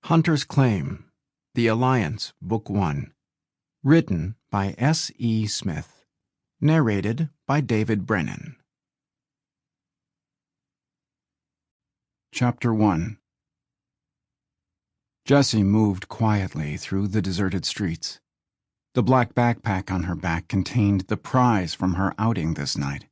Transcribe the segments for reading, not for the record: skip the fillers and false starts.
Hunter's Claim, The Alliance, Book 1. Written by S. E. Smith. Narrated by David Brenin. Chapter 1. Jessie moved quietly through the deserted streets. The black backpack on her back contained the prize from her outing this night.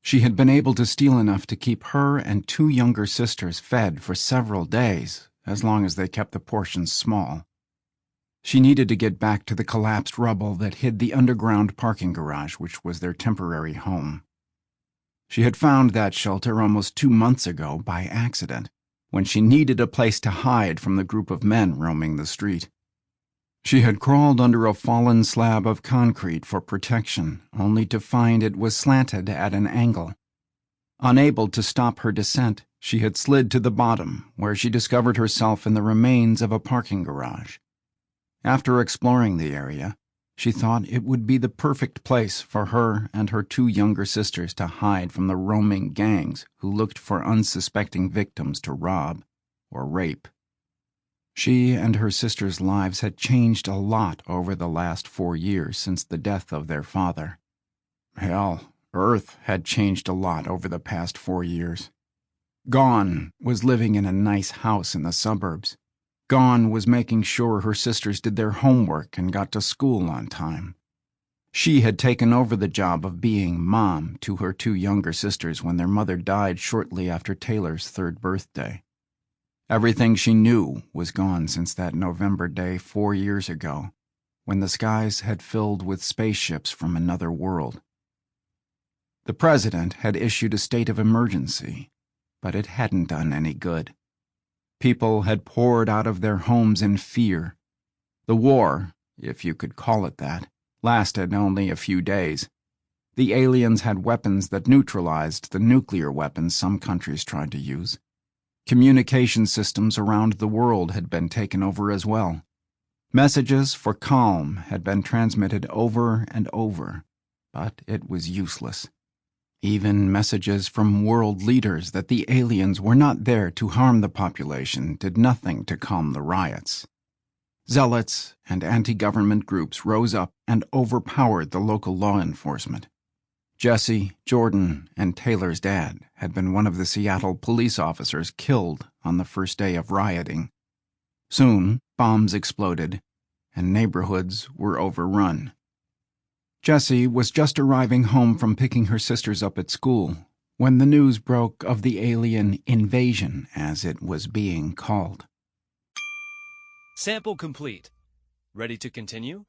She had been able to steal enough to keep her and two younger sisters fed for several days, as long as they kept the portions small. She needed to get back to the collapsed rubble that hid the underground parking garage, which was their temporary home. She had found that shelter almost 2 months ago by accident, when she needed a place to hide from the group of men roaming the street. She had crawled under a fallen slab of concrete for protection, only to find it was slanted at an angle. Unable to stop her descent, she had slid to the bottom, where she discovered herself in the remains of a parking garage. After exploring the area, she thought it would be the perfect place for her and her two younger sisters to hide from the roaming gangs who looked for unsuspecting victims to rob or rape. She and her sisters' lives had changed a lot over the last 4 years since the death of their father. Hell, Earth had changed a lot over the past 4 years. Gone was living in a nice house in the suburbs. Gone was making sure her sisters did their homework and got to school on time. She had taken over the job of being mom to her two younger sisters when their mother died shortly after Taylor's 3rd birthday. Everything she knew was gone since that November day 4 years ago, when the skies had filled with spaceships from another world. The president had issued a state of emergency, but it hadn't done any good. People had poured out of their homes in fear. The war, if you could call it that, lasted only a few days. The aliens had weapons that neutralized the nuclear weapons some countries tried to use. Communication systems around the world had been taken over as well. Messages for calm had been transmitted over and over, but it was useless. Even messages from world leaders that the aliens were not there to harm the population did nothing to calm the riots. Zealots and anti-government groups rose up and overpowered the local law enforcement. Jessie, Jordan, and Taylor's dad had been one of the Seattle police officers killed on the first day of rioting. Soon, bombs exploded, and neighborhoods were overrun. Jessie was just arriving home from picking her sisters up at school when the news broke of the alien invasion, as it was being called. Sample complete. Ready to continue?